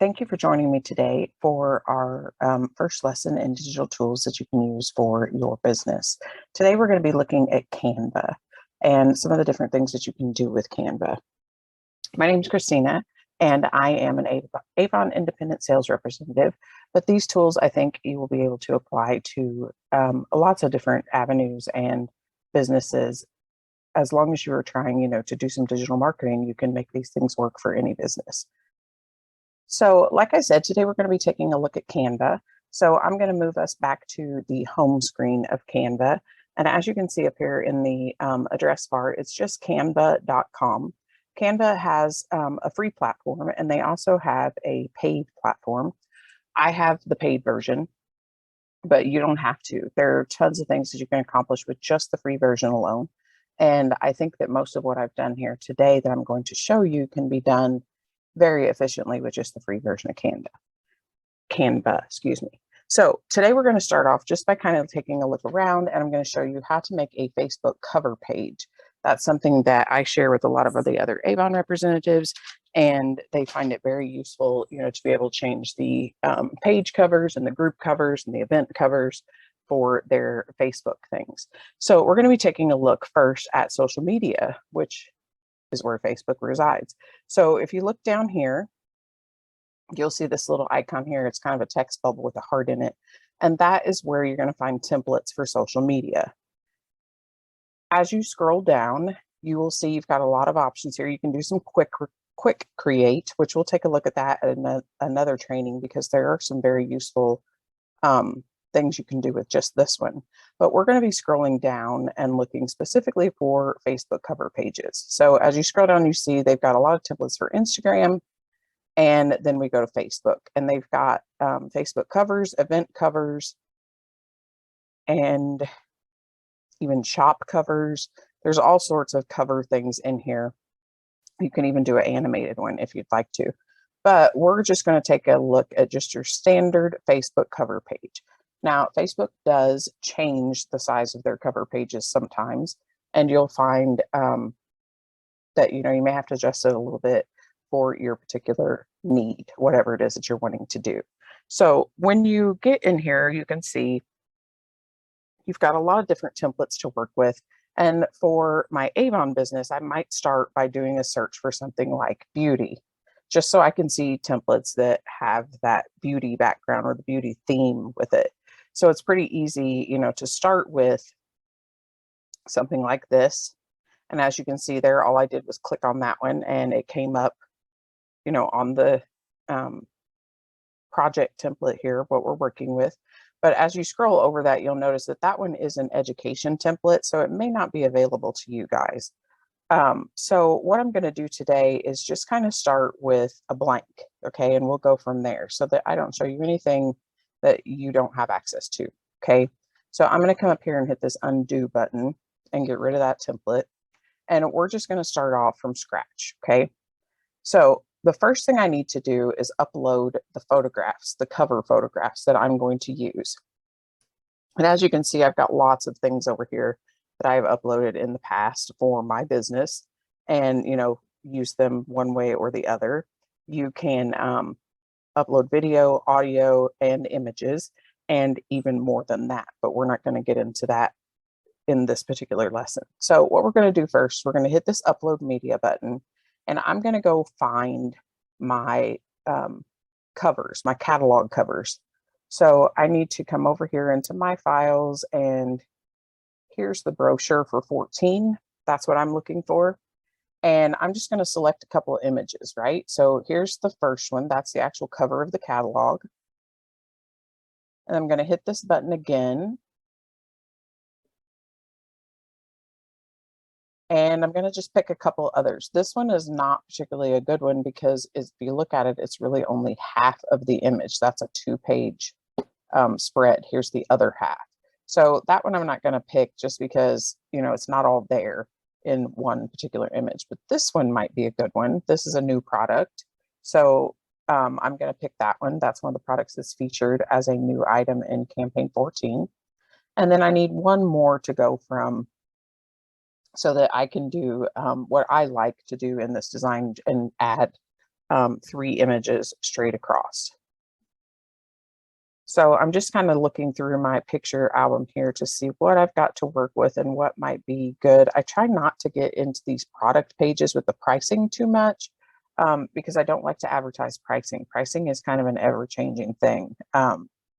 Thank you for joining me today for our first lesson in digital tools that you can use for your business. Today, we're going to be looking at Canva and some of the different things that you can do with Canva. My name is Christina, and I am an Avon Independent Sales Representative, but these tools I think you will be able to apply to lots of different avenues and businesses. As long as you are trying, to do some digital marketing, you can make these things work for any business. So like I said, today we're going to be taking a look at Canva. So I'm going to move us back to the home screen of Canva. And as you can see up here in the address bar, it's just canva.com. Canva has a free platform, and they also have a paid platform. I have the paid version, but you don't have to. There are tons of things that you can accomplish with just the free version alone. And I think that most of what I've done here today that I'm going to show you can be done very efficiently with just the free version of Canva, excuse me. So today we're going to start off just by kind of taking a look around, and I'm going to show you how to make a Facebook cover page. That's something that I share with a lot of the other Avon representatives, and they find it very useful, to be able to change the page covers and the group covers and the event covers for their Facebook things. So we're going to be taking a look first at social media, which is where Facebook resides. So if you look down here, you'll see this little icon here. It's kind of a text bubble with a heart in it. And that is where you're going to find templates for social media. As you scroll down, you will see you've got a lot of options here. You can do some quick create, which we'll take a look at that at another training, because there are some very useful things you can do with just this one. But we're going to be scrolling down and looking specifically for Facebook cover pages. So as you scroll down, you see they've got a lot of templates for Instagram, and then we go to Facebook, and they've got Facebook covers, event covers, and even shop covers. There's all sorts of cover things in here. You can even do an animated one if you'd like to. But we're just going to take a look at just your standard Facebook cover page. Now, Facebook does change the size of their cover pages sometimes, and you'll find that, you may have to adjust it a little bit for your particular need, whatever it is that you're wanting to do. So when you get in here, you can see you've got a lot of different templates to work with. And for my Avon business, I might start by doing a search for something like beauty, just so I can see templates that have that beauty background or the beauty theme with it. So it's pretty easy, to start with something like this. And as you can see there, all I did was click on that one, and it came up, on the project template here, what we're working with. But as you scroll over that, you'll notice that that one is an education template, so it may not be available to you guys. So what I'm going to do today is just kind of start with a blank, okay? And we'll go from there so that I don't show you anything that you don't have access to, okay? So I'm going to come up here and hit this undo button and get rid of that template. And we're just going to start off from scratch, okay? So the first thing I need to do is upload the photographs, the cover photographs that I'm going to use. And as you can see, I've got lots of things over here that I've uploaded in the past for my business, and, use them one way or the other. You can upload video, audio, and images, and even more than that, but we're not going to get into that in this particular lesson. So what we're going to do first, we're going to hit this upload media button, and I'm going to go find my covers, my catalog covers. So I need to come over here into my files, and here's the brochure for 14. That's what I'm looking for. And I'm just going to select a couple of images, right? So here's the first one. That's the actual cover of the catalog. And I'm going to hit this button again. And I'm going to just pick a couple others. This one is not particularly a good one because if you look at it, it's really only half of the image. That's a 2-page spread. Here's the other half. So that one I'm not going to pick just because, it's not all there in one particular image. But this one might be a good one. This is a new product. So I'm going to pick that one. That's one of the products that's featured as a new item in campaign 14. And then I need one more to go from, so that I can do what I like to do in this design and add 3 images straight across. So I'm just kind of looking through my picture album here to see what I've got to work with and what might be good. I try not to get into these product pages with the pricing too much because I don't like to advertise pricing. Pricing is kind of an ever-changing thing,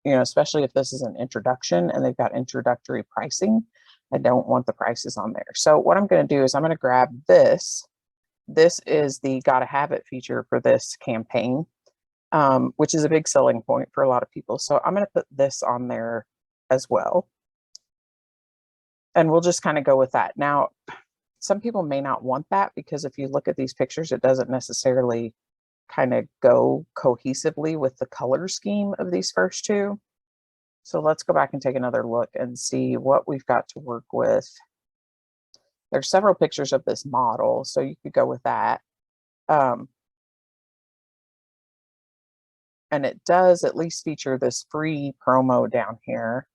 especially if this is an introduction and they've got introductory pricing. I don't want the prices on there. So what I'm going to do is I'm going to grab this. This is the gotta have it feature for this campaign. Which is a big selling point for a lot of people. So I'm going to put this on there as well. And we'll just kind of go with that. Now, some people may not want that because if you look at these pictures, it doesn't necessarily kind of go cohesively with the color scheme of these first 2. So let's go back and take another look and see what we've got to work with. There's several pictures of this model, so you could go with that. And it does at least feature this free promo down here.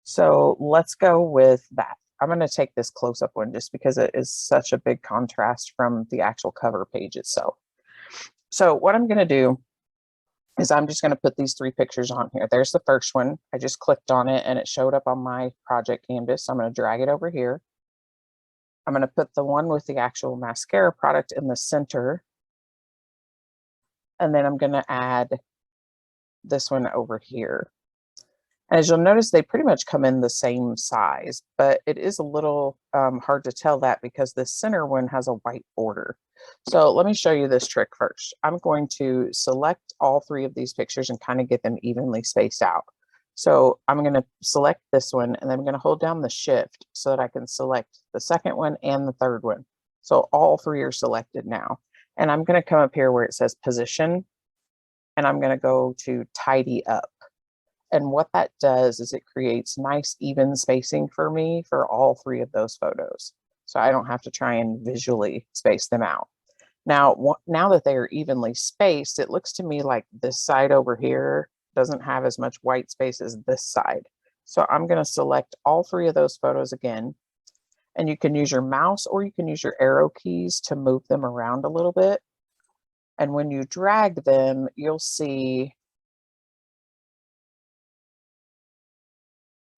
So let's go with that. I'm going to take this close-up one just because it is such a big contrast from the actual cover page itself. So what I'm going to do is I'm just going to put these 3 pictures on here. There's the first one. I just clicked on it and it showed up on my project canvas. So I'm going to drag it over here. I'm going to put the one with the actual mascara product in the center. And then I'm going to add this one over here. And as you'll notice, they pretty much come in the same size, but it is a little hard to tell that because the center one has a white border. So let me show you this trick first. I'm going to select all 3 of these pictures and kind of get them evenly spaced out. So I'm going to select this one and then I'm going to hold down the shift so that I can select the second one and the third one. So all 3 are selected now. And I'm going to come up here where it says position and I'm going to go to tidy up. And what that does is it creates nice even spacing for me for all 3 of those photos. So I don't have to try and visually space them out. Now that they are evenly spaced, it looks to me like this side over here doesn't have as much white space as this side. So I'm going to select all 3 of those photos again. And you can use your mouse or you can use your arrow keys to move them around a little bit. And when you drag them, you'll see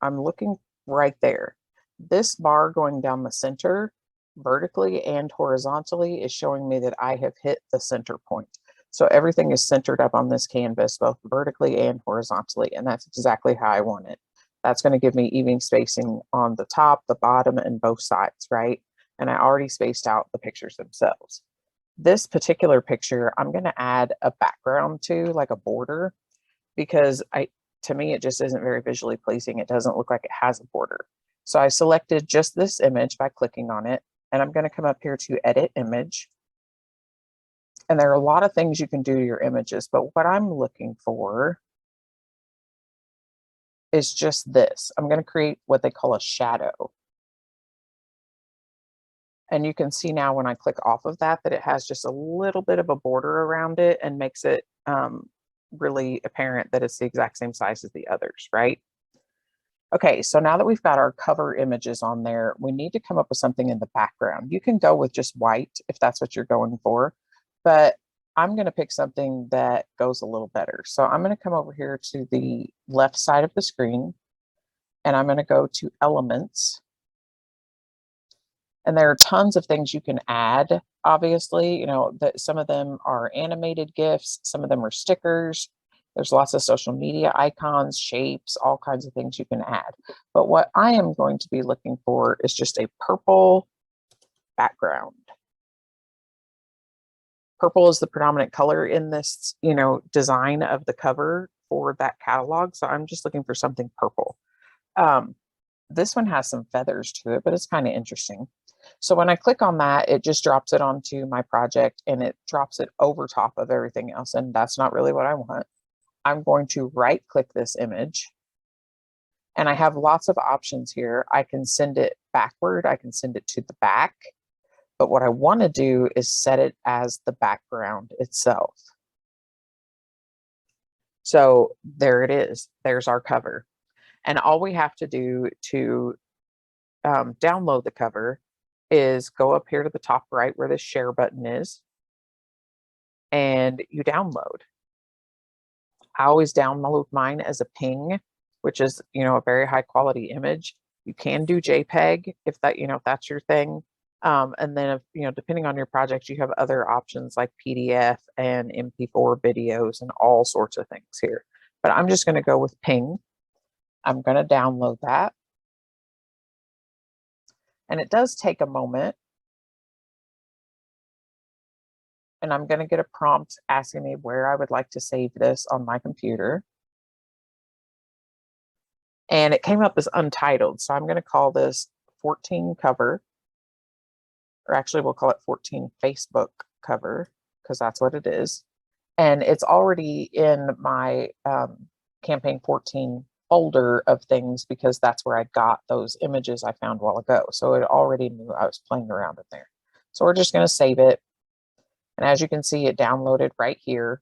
I'm looking right there. This bar going down the center vertically and horizontally is showing me that I have hit the center point. So everything is centered up on this canvas, both vertically and horizontally, and that's exactly how I want it. That's going to give me even spacing on the top, the bottom, and both sides, right? And I already spaced out the pictures themselves. This particular picture, I'm going to add a background to, like a border, because to me, it just isn't very visually pleasing. It doesn't look like it has a border. So I selected just this image by clicking on it, and I'm going to come up here to edit image. And there are a lot of things you can do to your images, but what I'm looking for is just this. I'm going to create what they call a shadow. And you can see now when I click off of that, that it has just a little bit of a border around it and makes it really apparent that it's the exact same size as the others, right? Okay, so now that we've got our cover images on there, we need to come up with something in the background. You can go with just white if that's what you're going for, but I'm going to pick something that goes a little better. So I'm going to come over here to the left side of the screen, and I'm going to go to Elements. And there are tons of things you can add. Obviously, you know, that some of them are animated GIFs, some of them are stickers. There's lots of social media icons, shapes, all kinds of things you can add. But what I am going to be looking for is just a purple background. Purple is the predominant color in this, you know, design of the cover for that catalog. So I'm just looking for something purple. This one has some feathers to it, but it's kind of interesting. So when I click on that, it just drops it onto my project and it drops it over top of everything else. And that's not really what I want. I'm going to right click this image and I have lots of options here. I can send it backward. I can send it to the back. But what I want to do is set it as the background itself. So there it is. There's our cover. And all we have to do to download the cover is go up here to the top right where the share button is, and you download. I always download mine as a ping, which is, a very high quality image. You can do JPEG if that, if that's your thing. And then, if, depending on your project, you have other options like PDF and MP4 videos and all sorts of things here. But I'm just going to go with ping. I'm going to download that. And it does take a moment. And I'm going to get a prompt asking me where I would like to save this on my computer. And it came up as untitled. So I'm going to call this 14 cover, or actually we'll call it 14 Facebook cover, because that's what it is. And it's already in my campaign 14 folder of things, because that's where I got those images I found a while ago. So it already knew I was playing around in there. So we're just going to save it. And as you can see, it downloaded right here.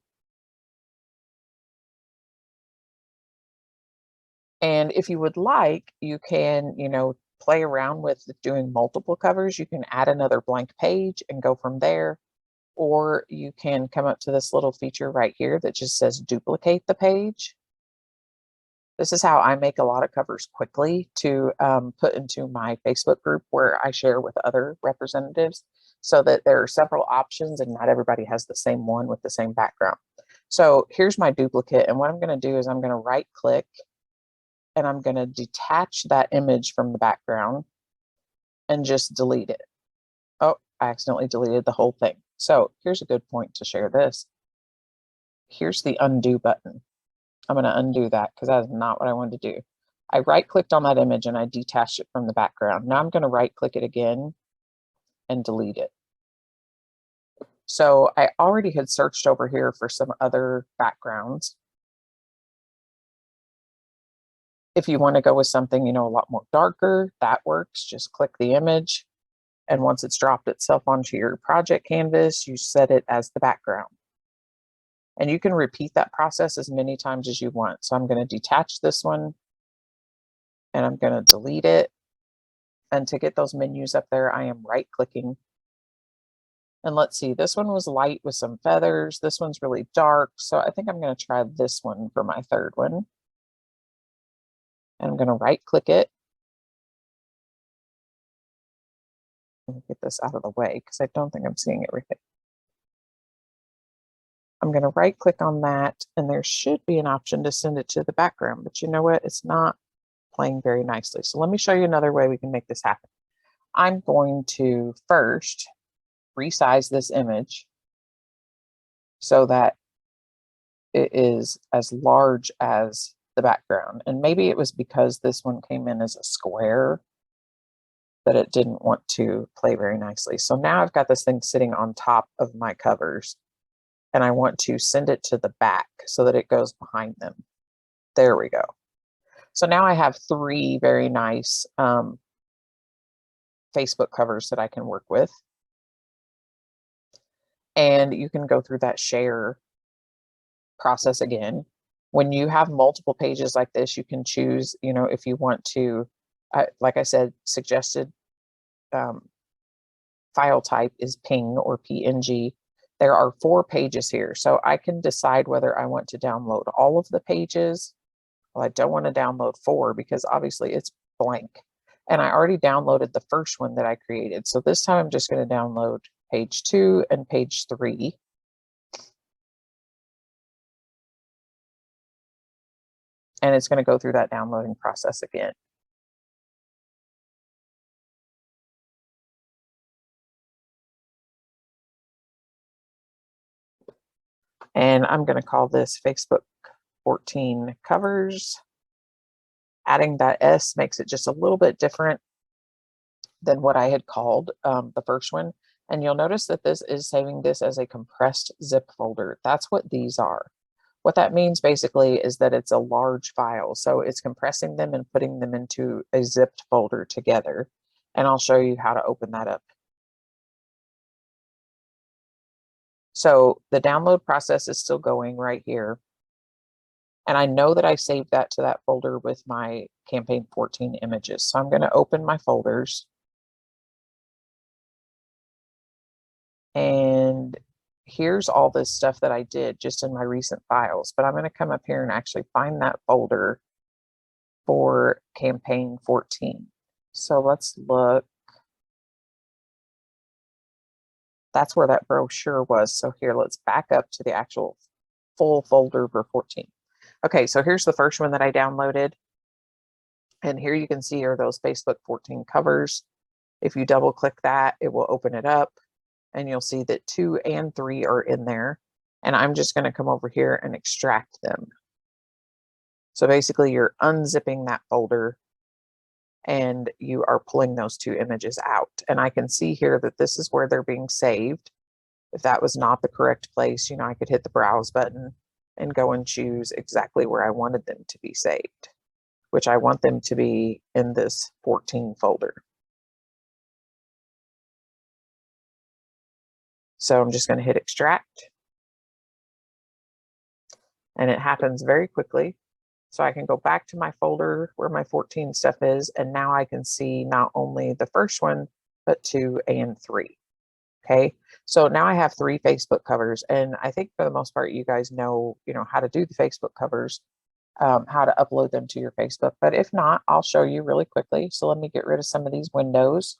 And if you would like, you can, play around with doing multiple covers. You can add another blank page and go from there. Or you can come up to this little feature right here that just says duplicate the page. This is how I make a lot of covers quickly to put into my Facebook group where I share with other representatives, so that there are several options and not everybody has the same one with the same background. So here's my duplicate. And what I'm going to do is I'm going to right click and I'm going to detach that image from the background and just delete it. Oh, I accidentally deleted the whole thing. So here's a good point to share this. Here's the undo button. I'm going to undo that because that is not what I wanted to do. I right clicked on that image and I detached it from the background. Now I'm going to right click it again and delete it. So I already had searched over here for some other backgrounds. If you want to go with something, a lot more darker, that works. Just click the image. And once it's dropped itself onto your project canvas, you set it as the background. And you can repeat that process as many times as you want. So I'm going to detach this one and I'm going to delete it. And to get those menus up there, I am right clicking. And let's see, this one was light with some feathers. This one's really dark. So I think I'm going to try this one for my third one. And I'm going to right click it. Let me get this out of the way because I don't think I'm seeing everything. I'm going to right click on that, and there should be an option to send it to the background, but you know what? It's not playing very nicely. So let me show you another way we can make this happen. I'm going to first resize this image so that it is as large as the background. And maybe it was because this one came in as a square that it didn't want to play very nicely. So now I've got this thing sitting on top of my covers, and I want to send it to the back so that it goes behind them. There we go. So now I have three very nice Facebook covers that I can work with. And you can go through that share process again. When you have multiple pages like this, you can choose, if you want to, like I said, suggested file type is PNG or PNG. There are 4 pages here, so I can decide whether I want to download all of the pages. Well, I don't want to download 4 because obviously it's blank. And I already downloaded the first one that I created. So this time I'm just going to download page 2 and page 3. And it's going to go through that downloading process again. And I'm going to call this Facebook 14 covers. Adding that S makes it just a little bit different than what I had called the first one. And you'll notice that this is saving this as a compressed zip folder. That's what these are. What that means basically is that it's a large file. So it's compressing them and putting them into a zipped folder together. And I'll show you how to open that up. So the download process is still going right here. And I know that I saved that to that folder with my campaign 14 images. So I'm going to open my folders. And here's all this stuff that I did just in my recent files, but I'm going to come up here and actually find that folder for campaign 14. So let's look. That's where that brochure was. So here, let's back up to the actual full folder for 14. Okay, so here's the first one that I downloaded. And here you can see are those Facebook 14 covers. If you double click that, it will open it up and you'll see that 2 and 3 are in there. And I'm just going to come over here and extract them. So basically you're unzipping that folder and you are pulling those 2 images out. And I can see here that this is where they're being saved. If that was not the correct place, you know, I could hit the browse button and go and choose exactly where I wanted them to be saved, which I want them to be in this 14 folder. So I'm just going to hit extract. And it happens very quickly. So I can go back to my folder where my 14 stuff is, and now I can see not only the first one, but 2 and 3. Okay, so now I have 3 Facebook covers, and I think for the most part, you guys know, how to do the Facebook covers, how to upload them to your Facebook. But if not, I'll show you really quickly. So let me get rid of some of these windows.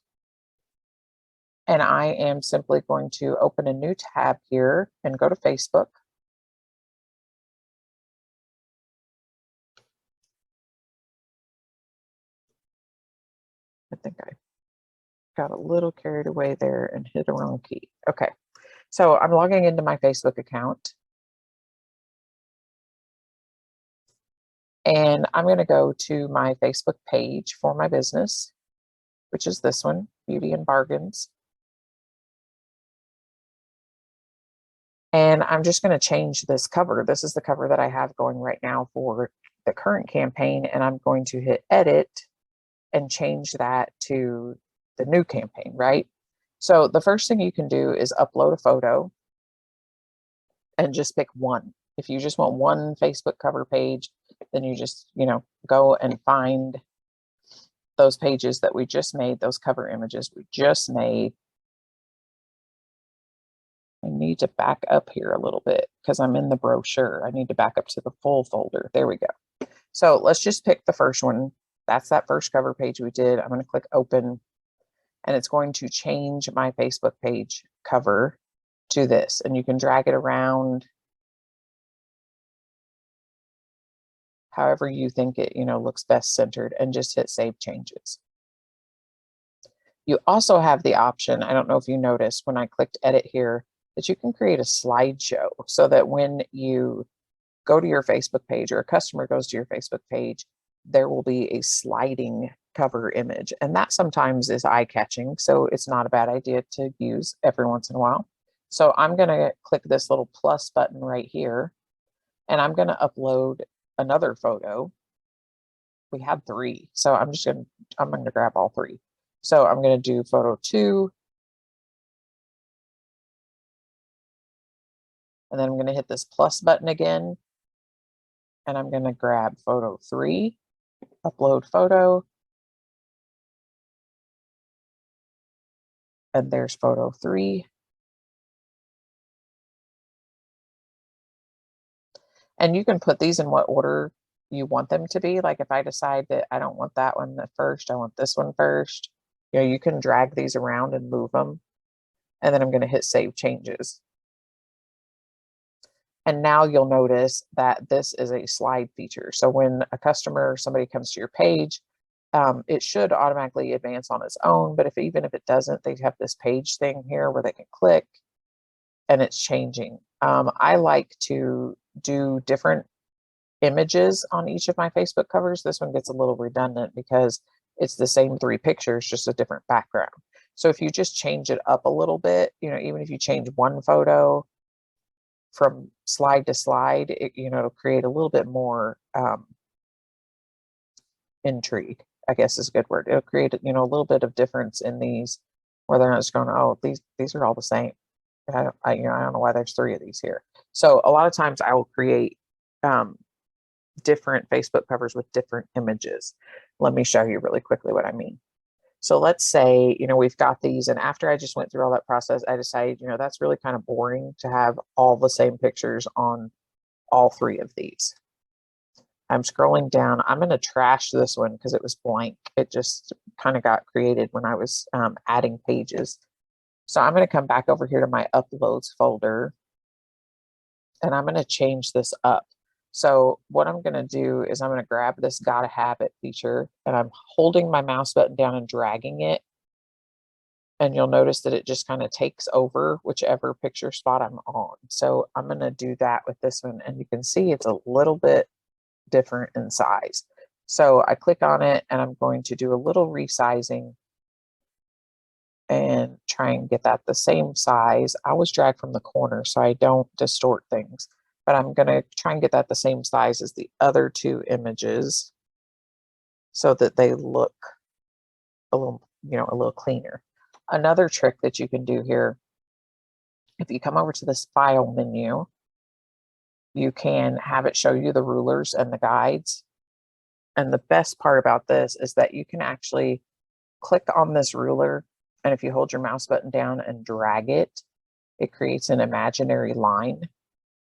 And I am simply going to open a new tab here and go to Facebook. I think I got a little carried away there and hit a wrong key. Okay, so I'm logging into my Facebook account. And I'm going to go to my Facebook page for my business, which is this one, Beauty and Bargains. And I'm just going to change this cover. This is the cover that I have going right now for the current campaign. And I'm going to hit edit and change that to the new campaign, right? So the first thing you can do is upload a photo and just pick one. If you just want one Facebook cover page, then you just, go and find those pages that we just made, those cover images we just made. I need to back up here a little bit because I'm in the brochure. I need to back up to the full folder. There we go. So let's just pick the first one. That's that first cover page we did. I'm going to click open, and it's going to change my Facebook page cover to this. And you can drag it around however you think it, looks best centered, and just hit save changes. You also have the option, I don't know if you noticed when I clicked edit here, that you can create a slideshow so that when you go to your Facebook page or a customer goes to your Facebook page, there will be a sliding cover image. And that sometimes is eye-catching, so it's not a bad idea to use every once in a while. So I'm going to click this little plus button right here, and I'm going to upload another photo. We had 3, so I'm going to grab all 3. So I'm going to do photo 2, and then I'm going to hit this plus button again, and I'm going to grab photo 3, upload photo, and there's photo 3. And you can put these in what order you want them to be. Like if I decide that I don't want that one first, I want this one first, you can drag these around and move them. And then I'm going to hit save changes. And now you'll notice that this is a slide feature. So when a customer or somebody comes to your page, it should automatically advance on its own. But even if it doesn't, they have this page thing here where they can click and it's changing. I like to do different images on each of my Facebook covers. This one gets a little redundant because it's the same 3 pictures, just a different background. So if you just change it up a little bit, even if you change one photo from slide to slide, it'll create a little bit more intrigue, I guess is a good word. It'll create, a little bit of difference in these where they're not just going, oh, these are all the same. I don't know why there's 3 of these here. So a lot of times I will create different Facebook covers with different images. Let me show you really quickly what I mean. So let's say, we've got these, and after I just went through all that process, I decided, that's really kind of boring to have all the same pictures on all three of these. I'm scrolling down. I'm going to trash this one because it was blank. It just kind of got created when I was adding pages. So I'm going to come back over here to my uploads folder, and I'm going to change this up. So what I'm going to do is I'm going to grab this gotta have it feature, and I'm holding my mouse button down and dragging it. And you'll notice that it just kind of takes over whichever picture spot I'm on. So I'm going to do that with this one, and you can see it's a little bit different in size. So I click on it, and I'm going to do a little resizing and try and get that the same size. I always drag from the corner so I don't distort things, but I'm going to try and get that the same size as the other two images so that they look a little cleaner. Another trick that you can do here, if you come over to this file menu, you can have it show you the rulers and the guides. And the best part about this is that you can actually click on this ruler, and if you hold your mouse button down and drag it, it creates an imaginary line.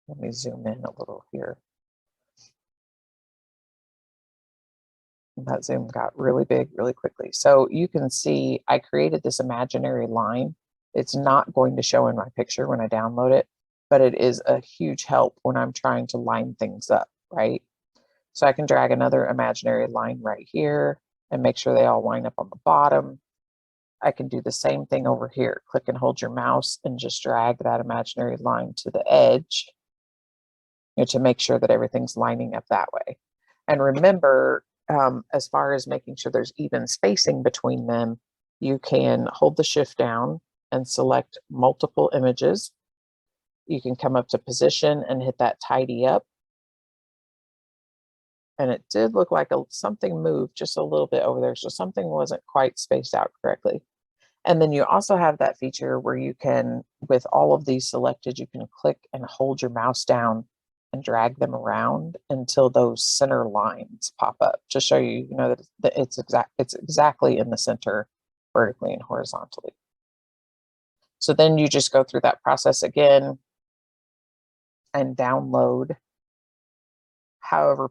Let me zoom in a little here. That zoom got really big really quickly. So you can see I created this imaginary line. It's not going to show in my picture when I download it, but it is a huge help when I'm trying to line things up, right? So I can drag another imaginary line right here and make sure they all line up on the bottom. I can do the same thing over here. Click and hold your mouse and just drag that imaginary line to the edge, to make sure that everything's lining up that way. And remember, as far as making sure there's even spacing between them, you can hold the shift down and select multiple images. You can come up to position and hit that tidy up. And it did look like something moved just a little bit over there. So something wasn't quite spaced out correctly. And then you also have that feature where you can, with all of these selected, you can click and hold your mouse down and drag them around until those center lines pop up to show you, that it's exactly in the center, vertically and horizontally. So then you just go through that process again and download however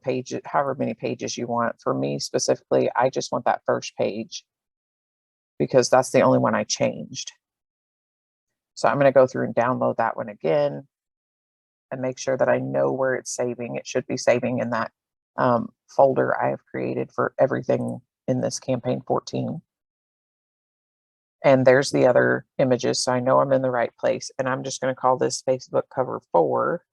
many pages you want. For me specifically, I just want that first page because that's the only one I changed. So I'm going to go through and download that one again and make sure that I know where it's saving. It should be saving in that folder I have created for everything in this campaign 14. And there's the other images, so I know I'm in the right place. And I'm just going to call this Facebook cover 4.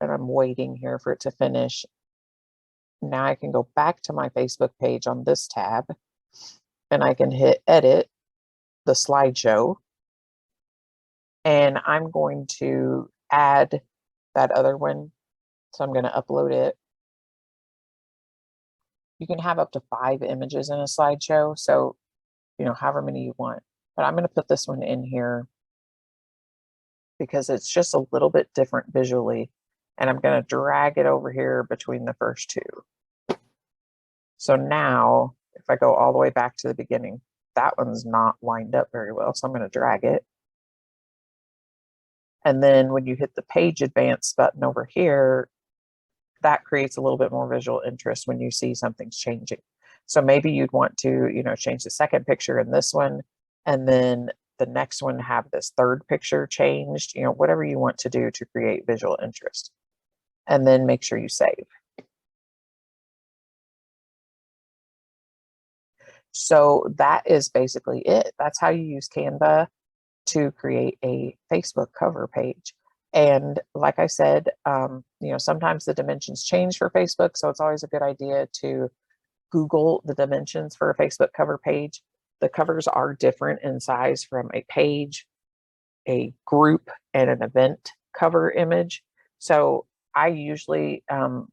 And I'm waiting here for it to finish. Now I can go back to my Facebook page on this tab, and I can hit edit the slideshow. And I'm going to add that other one. So I'm going to upload it. You can have up to 5 images in a slideshow. So, however many you want. But I'm going to put this one in here because it's just a little bit different visually. And I'm going to drag it over here between the first 2. So now, if I go all the way back to the beginning, that one's not lined up very well. So I'm going to drag it. And then when you hit the page advance button over here, that creates a little bit more visual interest when you see something's changing. So maybe you'd want to, change the second picture in this one, and then the next one have this third picture changed, whatever you want to do to create visual interest. And then make sure you save. So that is basically it. That's how you use Canva to create a Facebook cover page. And like I said, sometimes the dimensions change for Facebook. So it's always a good idea to Google the dimensions for a Facebook cover page. The covers are different in size from a page, a group, and an event cover image. So I usually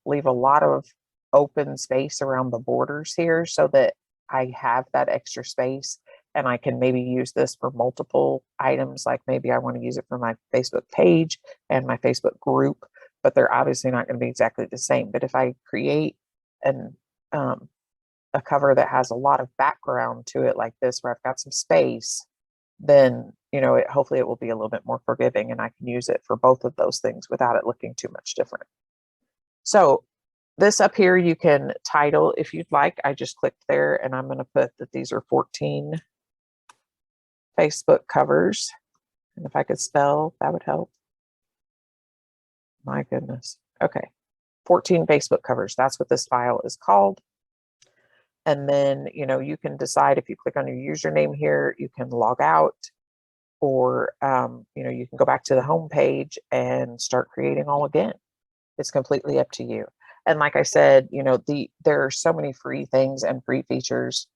leave a lot of open space around the borders here so that I have that extra space, and I can maybe use this for multiple items. Like maybe I want to use it for my Facebook page and my Facebook group, but they're obviously not going to be exactly the same. But if I create an a cover that has a lot of background to it like this, where I've got some space, then, you know, hopefully it will be a little bit more forgiving, and I can use it for both of those things without it looking too much different. So this up here, you can title if you'd like. I just clicked there, and I'm going to put that these are 14 Facebook covers. And if I could spell, that would help. My goodness. Okay. 14 Facebook covers. That's what this file is called. And then, you know, you can decide if you click on your username here, you can log out, or, you know, you can go back to the home page and start creating all again. It's completely up to you. And like I said, you know, there are so many free things and free features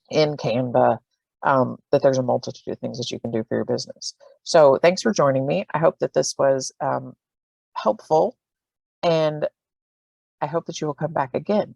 in Canva that there's a multitude of things that you can do for your business. So thanks for joining me. I hope that this was helpful, and I hope that you will come back again.